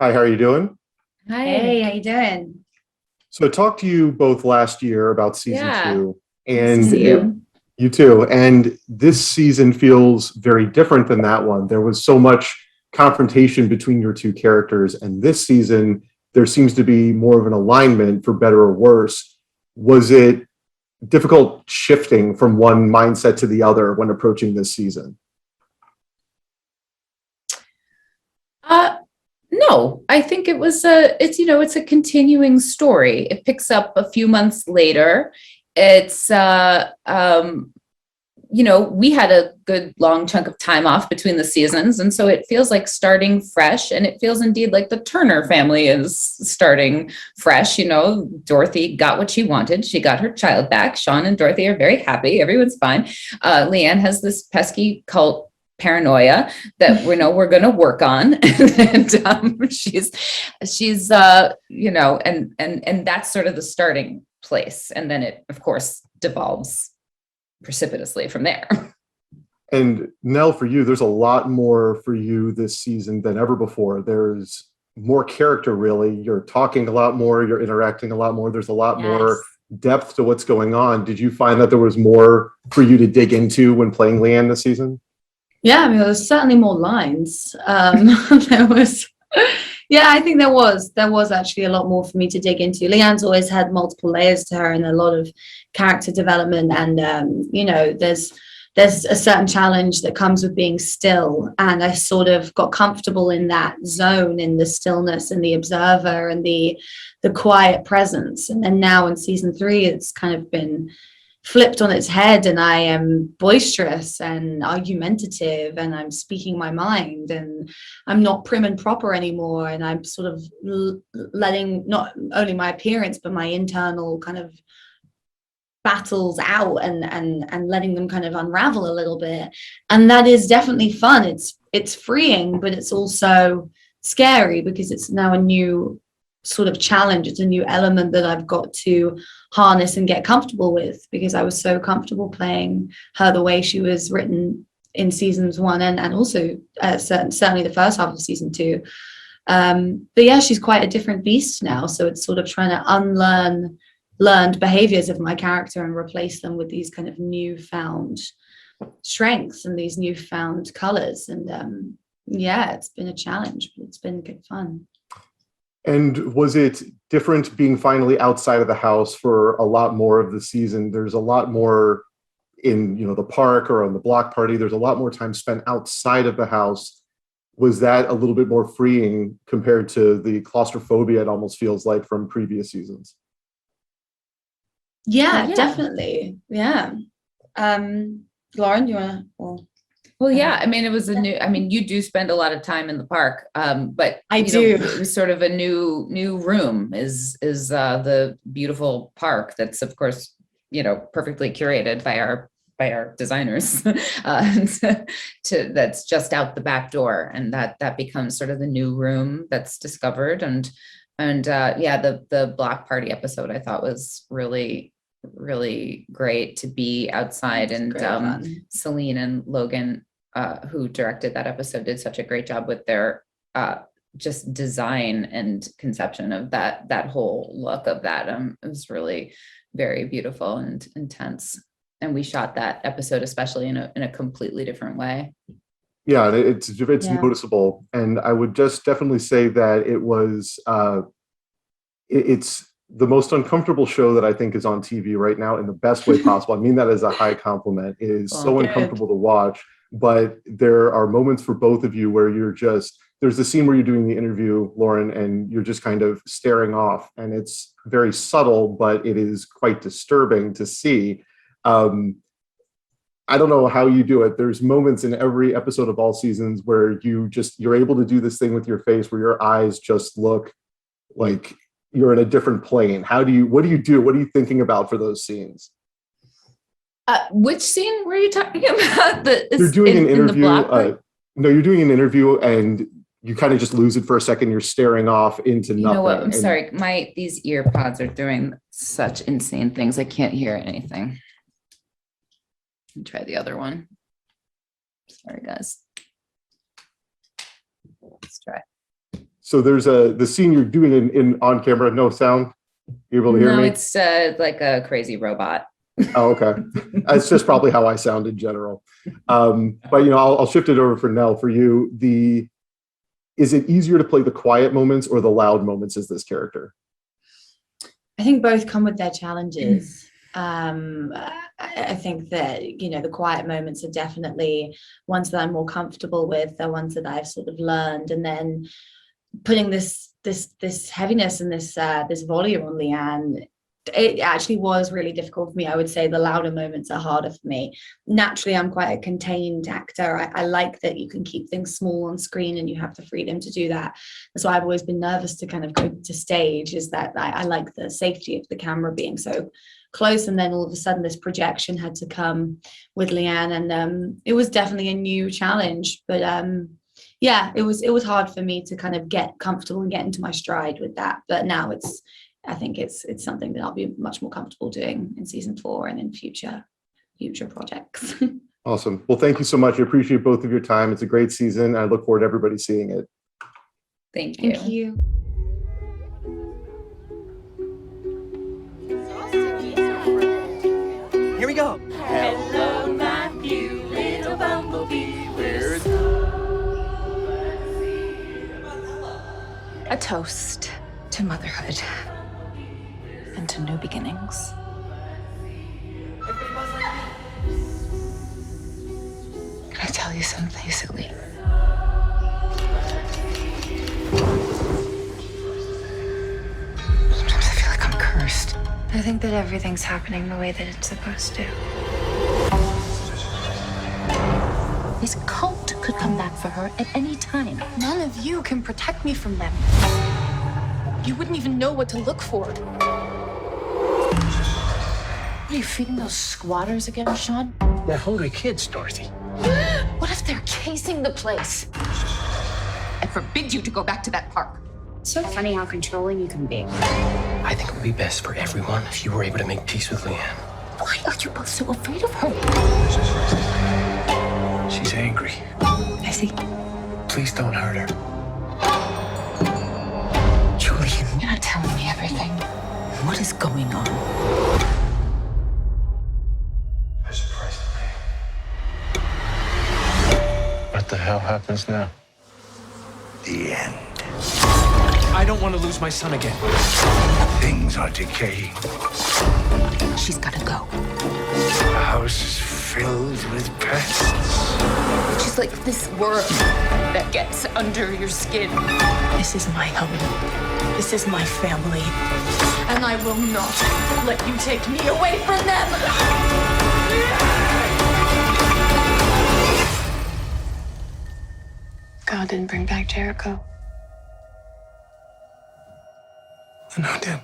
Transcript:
Hi, how are you doing? Hi. Hey, how you doing? So I talked to you both last year about season Yeah. two, Nice to and see you. you too. And this season feels very different than that one. There was so much confrontation between your two characters, and this season there seems to be more of an alignment for better or worse. Was it difficult shifting from one mindset to the other when approaching this season? Uh, no, I think it's a continuing story. It picks up a few months later. It's we had a good long chunk of time off between the seasons, and so it feels like starting fresh, and it feels indeed like the Turner family is starting fresh. Dorothy got what she wanted. She got her child back. Sean and Dorothy are very happy. Everyone's fine. Leanne has this pesky cult paranoia that we know we're going to work on. And she's and that's sort of the starting place, and then it of course devolves precipitously from there. And Nell, for you, there's a lot more for you this season than ever before. There's more character, really. You're talking a lot more, you're interacting a lot more. There's a lot more Yes. depth to what's going on. Did you find that there was more for you to dig into when playing Leanne this season? Yeah, I mean, there was certainly more lines. There was, yeah, I think there was actually a lot more for me to dig into. Leanne's always had multiple layers to her and a lot of character development, and there's a certain challenge that comes with being still, and I sort of got comfortable in that zone, in the stillness and the observer and the quiet presence. And then now in season three, it's kind of been flipped on its head, and I am boisterous and argumentative, and I'm speaking my mind, and I'm not prim and proper anymore, and I'm sort of letting not only my appearance but my internal kind of battles out, and letting them kind of unravel a little bit. And that is definitely fun. It's freeing, but it's also scary because it's now a new sort of challenge. It's a new element that I've got to harness and get comfortable with, because I was so comfortable playing her the way she was written in seasons one, and also certainly the first half of season two. But yeah, she's quite a different beast now, so it's sort of trying to unlearn learned behaviors of my character and replace them with these kind of newfound strengths and these newfound colors. And yeah, it's been a challenge, but it's been good fun. And was it different being finally outside of the house for a lot more of the season? There's a lot more in, the park or on the block party. There's a lot more time spent outside of the house. Was that a little bit more freeing compared to the claustrophobia it almost feels like from previous seasons? Yeah, Yeah. definitely. Yeah. Lauren, you wanna Well, yeah, I mean, it was you do spend a lot of time in the park, but I do. it was sort of a new room is the beautiful park that's of course, perfectly curated by our designers, that's just out the back door, and that becomes sort of the new room that's discovered. And yeah, the block party episode I thought was really great to be outside. It's And great fun. Celine and Logan, who directed that episode, did such a great job with their just design and conception of that whole look of that. It was really very beautiful and intense. And we shot that episode especially in a completely different way. Yeah, and it's Yeah. noticeable. And I would just definitely say that it's the most uncomfortable show that I think is on TV right now in the best way possible. I mean that as a high compliment. It is Well, so good. uncomfortable to watch, but there are moments for both of you where there's the scene where you're doing the interview, Lauren, and you're just kind of staring off, and it's very subtle, but it is quite disturbing to see. I don't know how you do it. There's moments in every episode of all seasons where you're able to do this thing with your face where your eyes just look like you're in a different plane. What do you do? What are you thinking about for those scenes? Which scene were you talking about? You're doing an in the interview. block party? No, you're doing an interview and you kind of just lose it for a second. You're staring off into nothing. You know what? I'm And sorry. These ear pods are doing such insane things. I can't hear anything. Try the other one. Sorry, guys. Let's try. So there's the scene you're doing in on camera, no sound. You able to hear No, me? it's like a crazy robot. Oh, okay. It's just probably how I sound in general. But I'll shift it over for Nell. For you, is it easier to play the quiet moments or the loud moments as this character? I think both come with their challenges. I think that the quiet moments are definitely ones that I'm more comfortable with. They're ones that I've sort of learned, and then putting this heaviness and this volume on Leanne, it actually was really difficult for me. I would say the louder moments are harder for me. Naturally, I'm quite a contained actor. I like that you can keep things small on screen and you have the freedom to do that. That's why I've always been nervous to kind of go to stage, is that I like the safety of the camera being so close. And then all of a sudden this projection had to come with Leanne, and it was definitely a new challenge. But yeah, it was hard for me to kind of get comfortable and get into my stride with that. But now I think it's something that I'll be much more comfortable doing in season 4 and in future projects. Awesome. Well, thank you so much. I appreciate both of your time. It's a great season. I look forward to everybody seeing it. Thank you. Thank you. Here we go. Hello, my few little bumblebee. Where's A toast to motherhood and to new beginnings. Can I tell you something silly? Sometimes I feel like I'm cursed. I think that everything's happening the way that it's supposed to. This cult could come back for her at any time. None of you can protect me from them. You wouldn't even know what to look for. Are you feeding those squatters again, Sean? They're hungry kids, Dorothy. What if they're casing the place? I forbid you to go back to that park. So funny how controlling you can be. I think it would be best for everyone if you were able to make peace with Leanne. Why are you both so afraid of her? She's angry. I see. Please don't hurt her. Julian, you're not telling me everything. What is going on? There's a price to pay. What the hell happens now? The end. I don't want to lose my son again. Things are decaying. She's gotta go. The house is filled with pests. She's like this worm that gets under your skin. This is my home. This is my family. And I will not let you take me away from them. God didn't bring back Jericho. And who did?